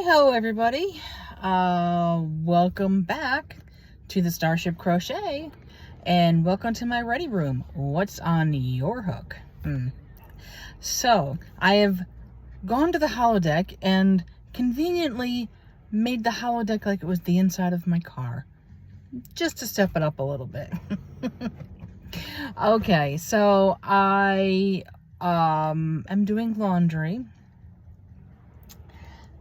Hey-ho, everybody. Welcome back to the Starship Crochet, and welcome to my ready room. What's on your hook? So, I have gone to the holodeck and conveniently made the holodeck like it was the inside of my car, just to step it up a little bit. Okay, so I am doing laundry.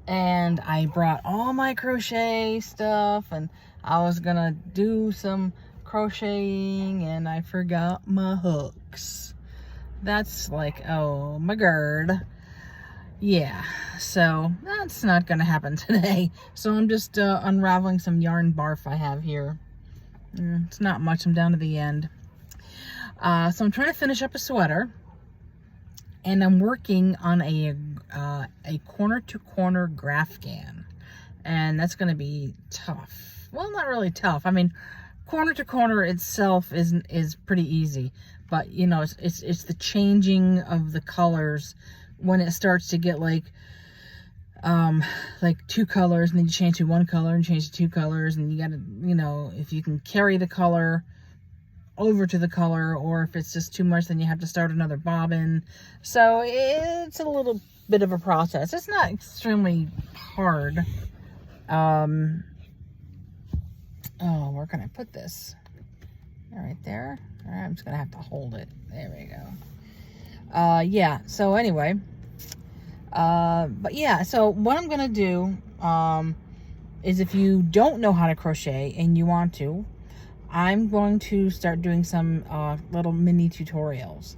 And I brought all my crochet stuff, and I was gonna do some crocheting, and I forgot my hooks. That's like, oh my god. Yeah, so that's not gonna happen today. So I'm just unraveling some yarn barf I have here. It's not much, I'm down to the end. So I'm trying to finish up a sweater. And I'm working on a corner-to-corner grafgan, and that's going to be tough. Well, not really tough. I mean, corner-to-corner itself is pretty easy, but you know, it's the changing of the colors when it starts to get like two colors, and then you change to one color and change to two colors, and you got to, you know, if you can carry the color over to the color, or if it's just too much, then you have to start another bobbin. So it's a little bit of a process. It's not extremely hard. Oh, where can I put this? Right there. All right, I'm just gonna have to hold it. There we go. Yeah, so anyway, but yeah, so what I'm gonna do is, if you don't know how to crochet and you want to, I'm going to start doing some little mini tutorials.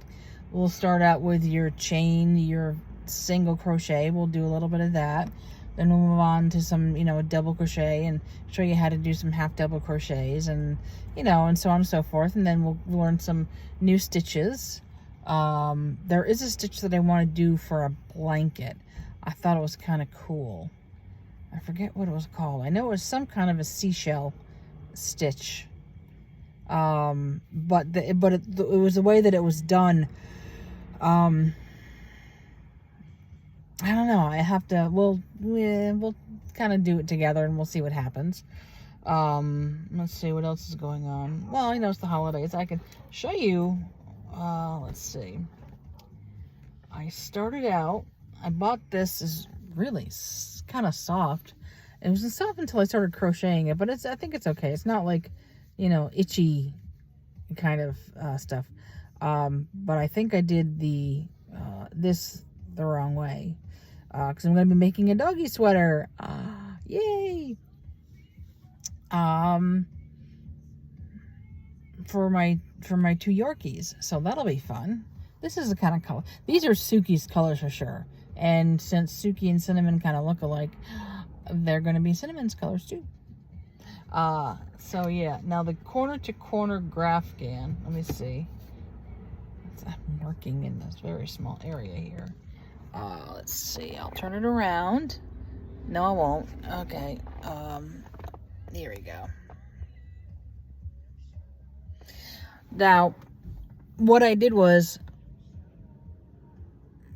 We'll start out with your chain, your single crochet. We'll do a little bit of that. Then we'll move on to some, you know, double crochet, and show you how to do some half double crochets, and, you know, and so on and so forth. And then we'll learn some new stitches. There is a stitch that I want to do for a blanket. I thought it was kind of cool. I forget what it was called. I know it was some kind of a seashell stitch. But it was the way that it was done. I don't know. I have to, we'll kind of do it together, and we'll see what happens. Let's see what else is going on. Well, you know, it's the holidays. I can show you, let's see. I started out, I bought this, is really kind of soft. It wasn't soft until I started crocheting it, but I think it's okay. It's not like, you know, itchy kind of stuff. But I think I did this the wrong way, because I'm going to be making a doggy sweater. Yay! For my two Yorkies, so that'll be fun. This is the kind of color. These are Suki's colors for sure. And since Suki and Cinnamon kind of look alike, they're going to be Cinnamon's colors too. So yeah, now the corner-to-corner grafgan, let me see. I'm working in this very small area here. Let's see, I'll turn it around. No, I won't. Okay, here we go. Now, what I did was,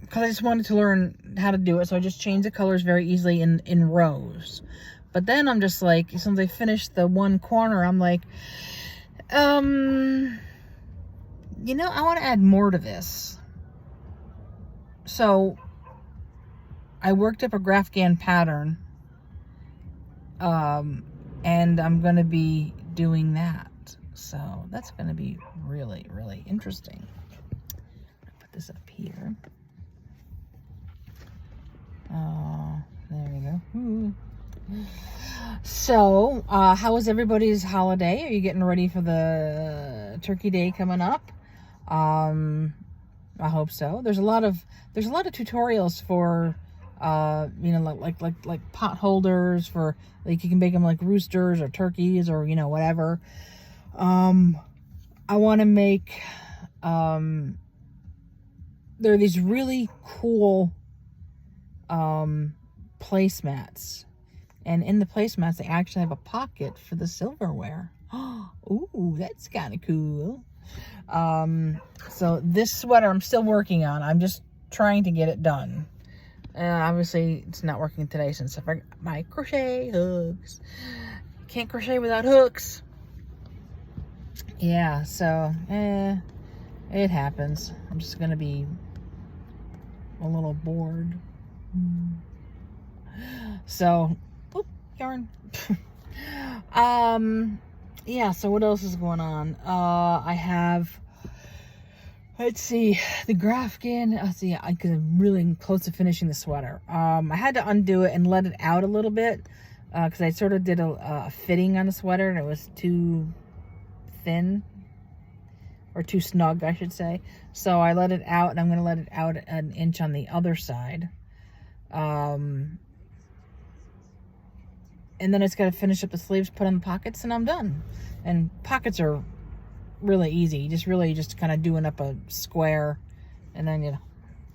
because I just wanted to learn how to do it, so I just changed the colors very easily in rows. But then I'm just like, since I finished the one corner, I'm like, you know, I want to add more to this. So I worked up a grafgan pattern, and I'm going to be doing that. So that's going to be really, really interesting. I'll put this up here. There we go. Ooh. So, how was everybody's holiday? Are you getting ready for the Turkey Day coming up? I hope so. There's a lot of tutorials for, you know, like pot holders for, like, you can make them like roosters or turkeys, or, you know, whatever. I want to make, there are these really cool, placemats. And in the placemats, they actually have a pocket for the silverware. Ooh, that's kind of cool. So this sweater I'm still working on. I'm just trying to get it done. Obviously, it's not working today since I forgot my crochet hooks. Can't crochet without hooks. Yeah, so, it happens. I'm just going to be a little bored. So, yarn. Yeah, so what else is going on? I have, let's see, the Grafkin. Let's see, because I'm really close to finishing the sweater. I had to undo it and let it out a little bit, because I sort of did a fitting on the sweater, and it was too thin, or too snug, I should say. So I let it out, and I'm going to let it out an inch on the other side. And then it's got to finish up the sleeves, put on the pockets, and I'm done. And pockets are really easy. You just kind of doing up a square, and then you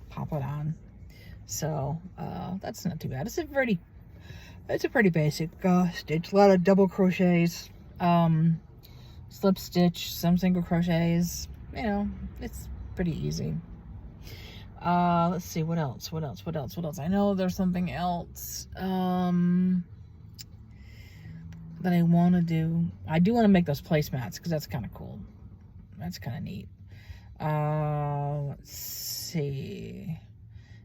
pop it on. So that's not too bad. It's a pretty basic stitch. A lot of double crochets, slip stitch, some single crochets. You know, it's pretty easy. Let's see, what else? I know there's something else that I want to do. I do want to make those placemats, because that's kind of cool. That's kind of neat. Let's see.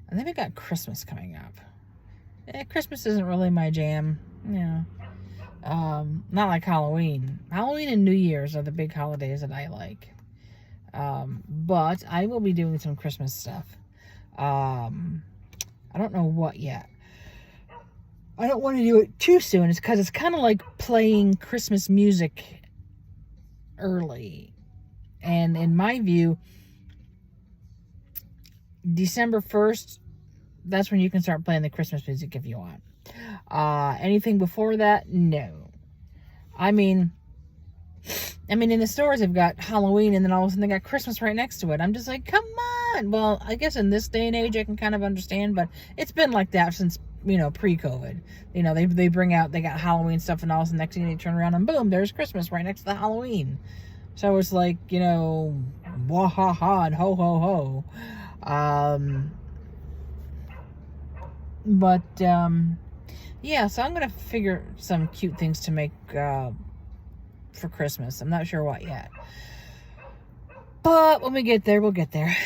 And then we got Christmas coming up. Christmas isn't really my jam. Yeah. Not like Halloween. Halloween and New Year's are the big holidays that I like. But I will be doing some Christmas stuff. I don't know what yet. I don't want to do it too soon. It's because it's kind of like playing Christmas music early. And in my view, December 1st, that's when you can start playing the Christmas music if you want. Anything before that, no. I mean, in the stores, they've got Halloween, and then all of a sudden they got Christmas right next to it. I'm just like, come on. Well, I guess in this day and age, I can kind of understand, but it's been like that since, pre-COVID. They bring out, they got Halloween stuff, and all of a sudden, next thing you turn around, and boom, there's Christmas right next to the Halloween. So it's like, wah ha ha and ho ho ho. Yeah, so I'm going to figure some cute things to make for Christmas. I'm not sure what yet. But when we get there, we'll get there.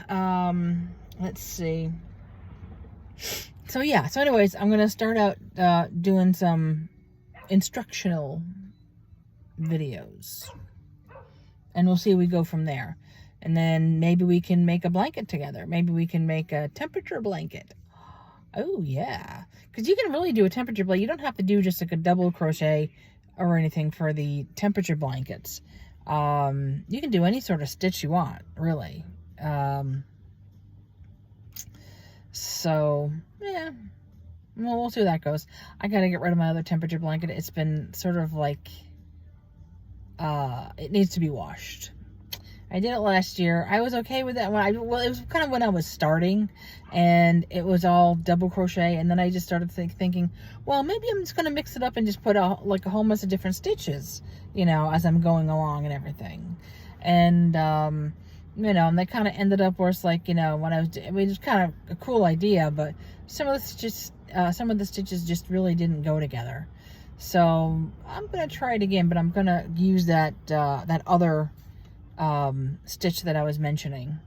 Let's see. So yeah, so anyways, I'm going to start out doing some instructional videos. And we'll see where we go from there. And then maybe we can make a blanket together. Maybe we can make a temperature blanket. Oh, yeah. Because you can really do a temperature blanket. You don't have to do just like a double crochet or anything for the temperature blankets. You can do any sort of stitch you want, really. So, yeah. Well, we'll see how that goes. I got to get rid of my other temperature blanket. It's been sort of like, it needs to be washed. I did it last year. I was okay with that. Well, it was kind of when I was starting, and it was all double crochet, and then I just started thinking, well, maybe I'm just going to mix it up and just put a whole mess of different stitches, as I'm going along and everything. And, and they kind of ended up where it's like, when it was kind of a cool idea, but some of the stitches just really didn't go together. So I'm going to try it again, but I'm going to use that other stitch that I was mentioning,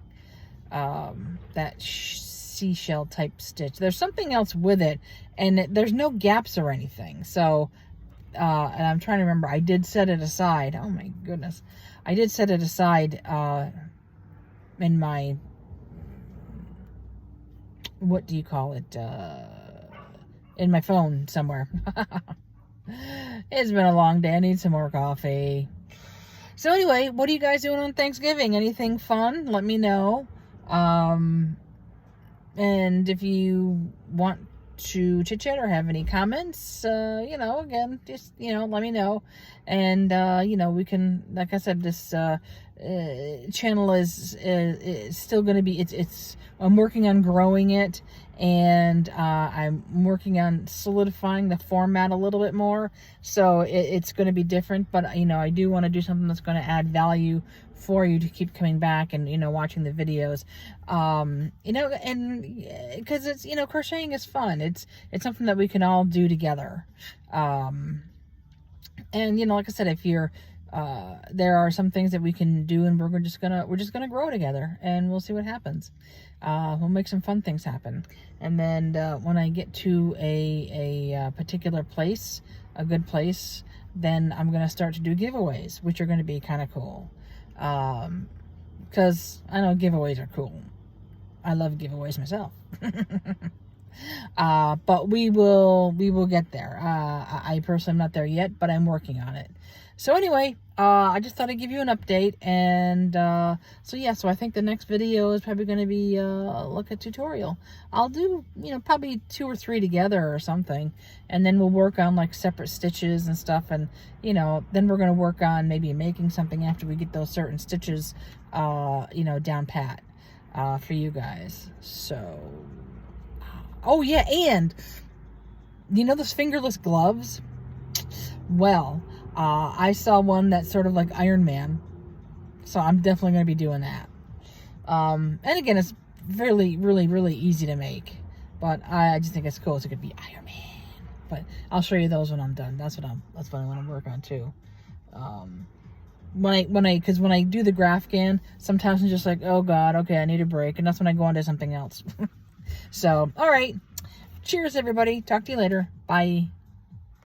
that seashell type stitch. There's something else with it, and there's no gaps or anything. So, and I'm trying to remember, I did set it aside. Oh my goodness. I did set it aside, in my, what do you call it? In my phone somewhere. It's been a long day. I need some more coffee. So anyway, what are you guys doing on Thanksgiving? Anything fun? Let me know. And if you want to chit chat or have any comments, again, just, let me know. And, we can, like I said, this, channel is still going to be, I'm working on growing it, and I'm working on solidifying the format a little bit more, so it's going to be different, but I do want to do something that's going to add value for you to keep coming back and, you know, watching the videos. You know, and because it's, you know, crocheting is fun. It's something that we can all do together. And, you know, like I said, if you're, there are some things that we can do, and we're just gonna grow together, and we'll see what happens. We'll make some fun things happen. And then when I get to a particular place, a good place, then I'm gonna start to do giveaways, which are gonna be kind of cool. Because I know giveaways are cool. I love giveaways myself. But we will get there. I personally am not there yet, but I'm working on it. So anyway, I just thought I'd give you an update. And so yeah, so I think the next video is probably going to be like a tutorial. I'll do, you know, probably 2 or 3 together or something, and then we'll work on like separate stitches and stuff. And you know, then we're going to work on maybe making something after we get those certain stitches, you know, down pat for you guys. So oh yeah, and you know those fingerless gloves? Well, I saw one that's sort of like Iron Man, so I'm definitely going to be doing that. And again, it's really easy to make, but I just think it's cool. So it could be Iron Man. But I'll show you those when I'm done. That's what I want to work on too. When I do the Grafgan, sometimes I'm just like, oh God, okay, I need a break, and that's when I go on to something else. So, all right. Cheers, everybody. Talk to you later. Bye.